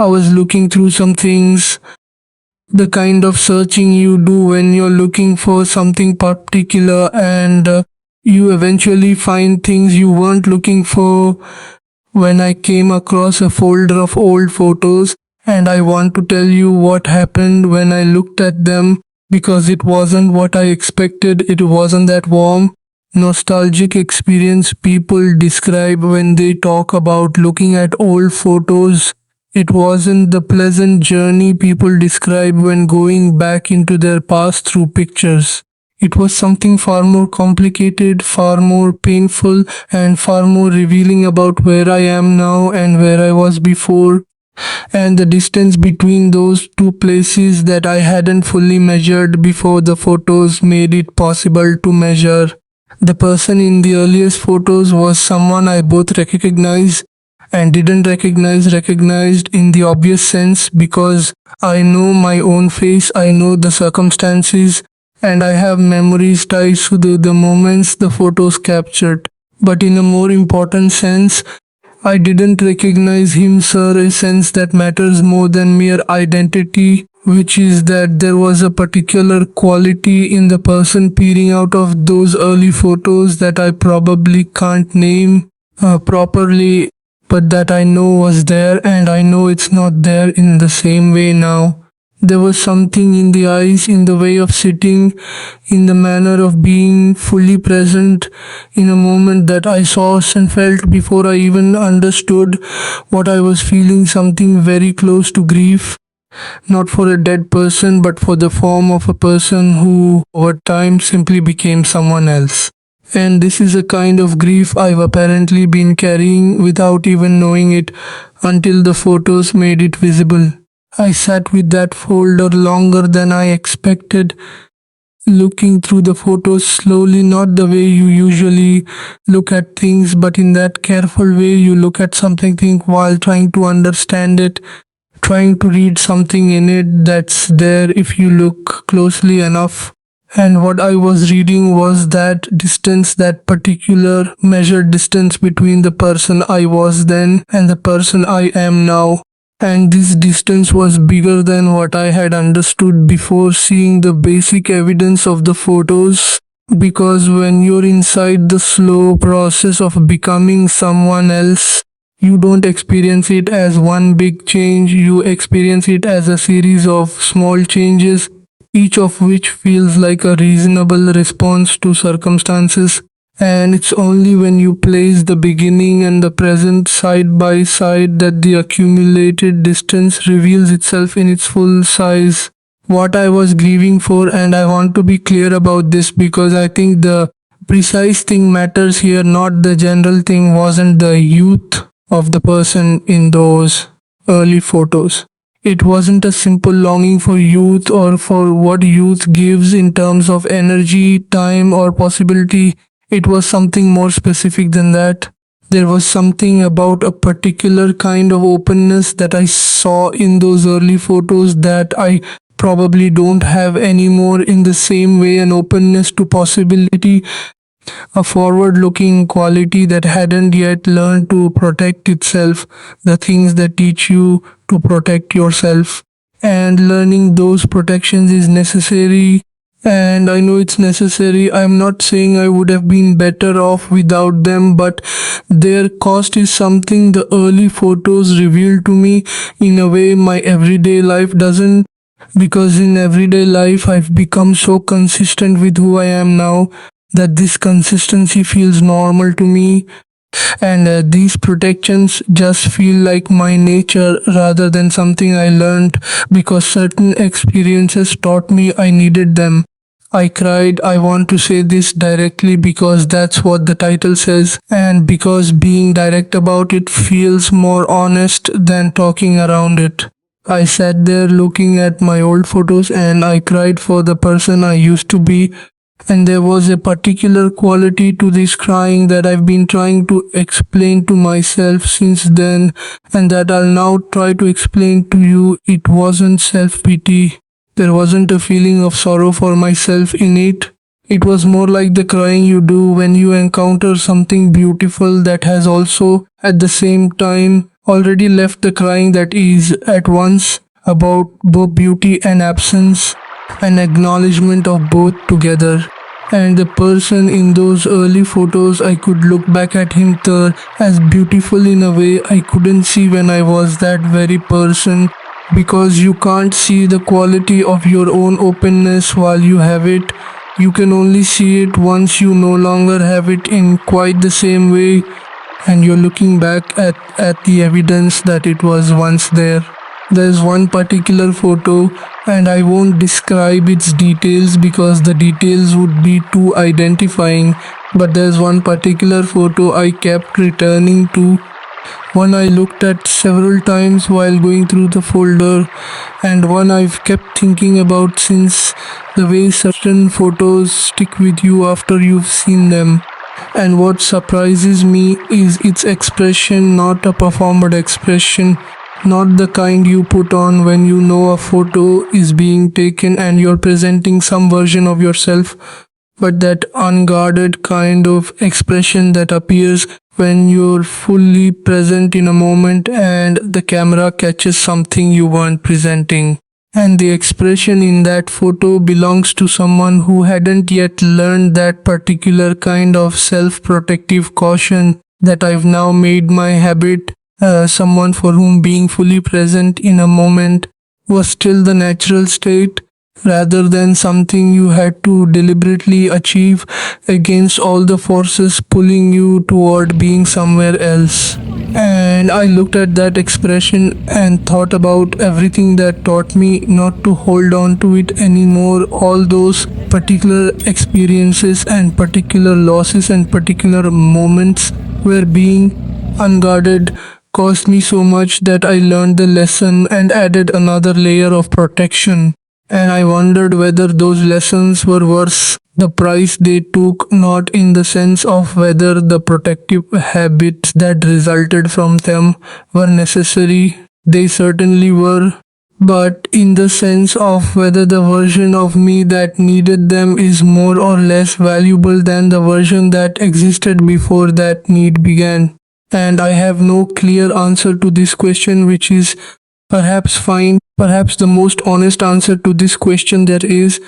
I was looking through some things, the kind of searching you do when you're looking for something particular, and you eventually find things you weren't looking for. When I came across a folder of old photos, and I want to tell you what happened when I looked at them, because it wasn't what I expected. It wasn't that warm, nostalgic experience people describe when they talk about looking at old photos. It wasn't the pleasant journey people describe when going back into their past through pictures. It was something far more complicated, far more painful, and far more revealing about where I am now and where I was before, and the distance between those two places that I hadn't fully measured before the photos made it possible to measure. The person in the earliest photos was someone I both recognized and didn't recognized in the obvious sense, because I know my own face, I know the circumstances, and I have memories tied to the moments the photos captured. But in a more important sense, I didn't recognize him, sir, a sense that matters more than mere identity, which is that there was a particular quality in the person peering out of those early photos that I probably can't name properly, but that I know was there, and I know it's not there in the same way now. There was something in the eyes, in the way of sitting, in the manner of being fully present in a moment that I saw and felt before I even understood what I was feeling, something very close to grief. Not for a dead person, but for the form of a person who, over time, simply became someone else. And this is a kind of grief I've apparently been carrying without even knowing it until the photos made it visible. I sat with that folder longer than I expected, looking through the photos slowly, not the way you usually look at things, but in that careful way you look at something while trying to understand it, trying to read something in it that's there if you look closely enough. And what I was reading was that distance, that particular measured distance between the person I was then and the person I am now. And this distance was bigger than what I had understood before seeing the basic evidence of the photos. Because when you're inside the slow process of becoming someone else, you don't experience it as one big change, you experience it as a series of small changes, each of which feels like a reasonable response to circumstances. And it's only when you place the beginning and the present side by side that the accumulated distance reveals itself in its full size. What I was grieving for, and I want to be clear about this because I think the precise thing matters here, not the general thing, wasn't the youth of the person in those early photos. It wasn't a simple longing for youth or for what youth gives in terms of energy, time, or possibility. It was something more specific than that. There was something about a particular kind of openness that I saw in those early photos that I probably don't have anymore in the same way, an openness to possibility, a forward-looking quality that hadn't yet learned to protect itself, the things that teach you to protect yourself. And learning those protections is necessary, and I know it's necessary. I'm not saying I would have been better off without them, but their cost is something the early photos revealed to me in a way my everyday life doesn't. Because in everyday life I've become so consistent with who I am now that this consistency feels normal to me, and these protections just feel like my nature rather than something I learned because certain experiences taught me I needed them. I cried. I want to say this directly because that's what the title says, and because being direct about it feels more honest than talking around it. I sat there looking at my old photos and I cried for the person I used to be. And there was a particular quality to this crying that I've been trying to explain to myself since then, and that I'll now try to explain to you. It wasn't self-pity. There wasn't a feeling of sorrow for myself in it. It was more like the crying you do when you encounter something beautiful that has also, at the same time, already left the crying that is at once about both beauty and absence, an acknowledgement of both together. And the person in those early photos, I could look back at him there as beautiful in a way I couldn't see when I was that very person, because you can't see the quality of your own openness while you have it. You can only see it once you no longer have it in quite the same way, and you're looking back at the evidence that it was once there. There's one particular photo, and I won't describe its details because the details would be too identifying. But there's one particular photo I kept returning to, one I looked at several times while going through the folder, and one I've kept thinking about since, the way certain photos stick with you after you've seen them. And what surprises me is its expression, not a performed expression, not the kind you put on when you know a photo is being taken and you're presenting some version of yourself, but that unguarded kind of expression that appears when you're fully present in a moment and the camera catches something you weren't presenting. And the expression in that photo belongs to someone who hadn't yet learned that particular kind of self protective caution that I've now made my habit. Someone for whom being fully present in a moment was still the natural state, rather than something you had to deliberately achieve against all the forces pulling you toward being somewhere else. And I looked at that expression and thought about everything that taught me not to hold on to it anymore. All those particular experiences and particular losses and particular moments where being unguarded cost me so much that I learned the lesson and added another layer of protection. And I wondered whether those lessons were worth the price they took, not in the sense of whether the protective habits that resulted from them were necessary. They certainly were. But in the sense of whether the version of me that needed them is more or less valuable than the version that existed before that need began. And I have no clear answer to this question, which is perhaps fine. Perhaps the most honest answer to this question there is: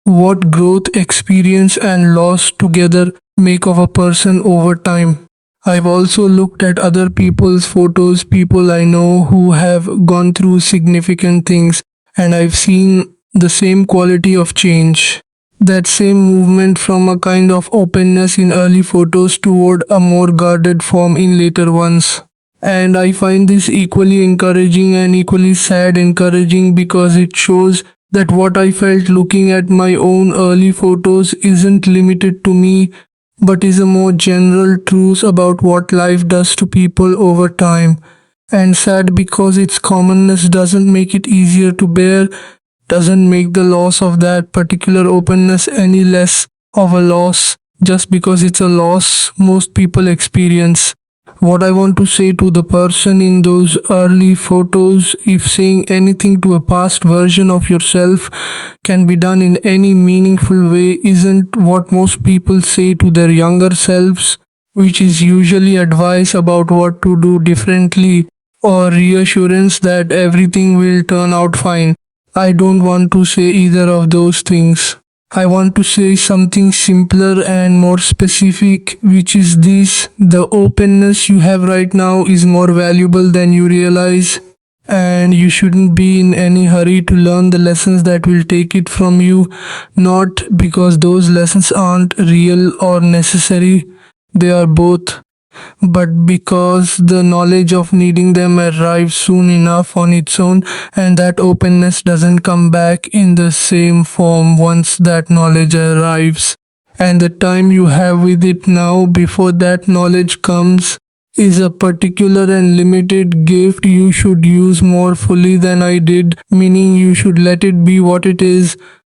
what growth, experience, and loss together make of a person over time. I've also looked at other people's photos, people I know who have gone through significant things, and I've seen the same quality of change. That same movement from a kind of openness in early photos toward a more guarded form in later ones. And I find this equally encouraging and equally sad encouraging, because it shows that what I felt looking at my own early photos isn't limited to me, but is a more general truth about what life does to people over time. And sad because its commonness doesn't make it easier to bear, doesn't make the loss of that particular openness any less of a loss, just because it's a loss most people experience. What I want to say to the person in those early photos, if saying anything to a past version of yourself can be done in any meaningful way, isn't what most people say to their younger selves, which is usually advice about what to do differently or reassurance that everything will turn out fine. I don't want to say either of those things. I want to say something simpler and more specific, which is this: the openness you have right now is more valuable than you realize, and you shouldn't be in any hurry to learn the lessons that will take it from you, not because those lessons aren't real or necessary, they are both, but because the knowledge of needing them arrives soon enough on its own, and that openness doesn't come back in the same form once that knowledge arrives. And the time you have with it now before that knowledge comes is a particular and limited gift you should use more fully than I did, meaning you should let it be what it is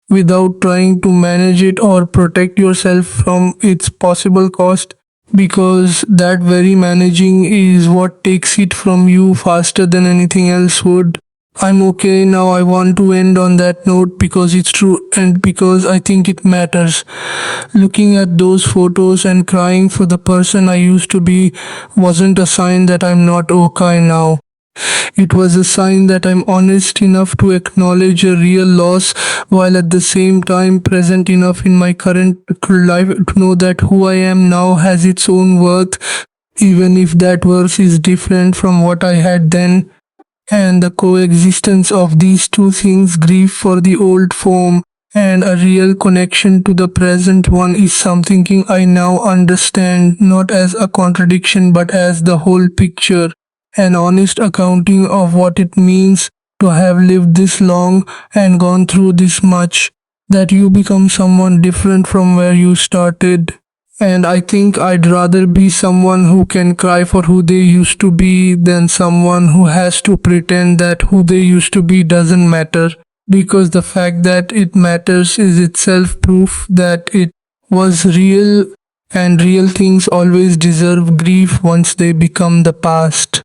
without trying to manage it or protect yourself from its possible cost, because that very managing is what takes it from you faster than anything else would. I'm okay now. I want to end on that note because it's true and because I think it matters. Looking at those photos and crying for the person I used to be wasn't a sign that I'm not okay now. It was a sign that I'm honest enough to acknowledge a real loss while at the same time present enough in my current life to know that who I am now has its own worth, even if that worth is different from what I had then. And the coexistence of these two things, grief for the old form and a real connection to the present one, is something I now understand not as a contradiction but as the whole picture, an honest accounting of what it means to have lived this long and gone through this much, that you become someone different from where you started. And I think I'd rather be someone who can cry for who they used to be than someone who has to pretend that who they used to be doesn't matter. Because the fact that it matters is itself proof that it was real, and real things always deserve grief once they become the past.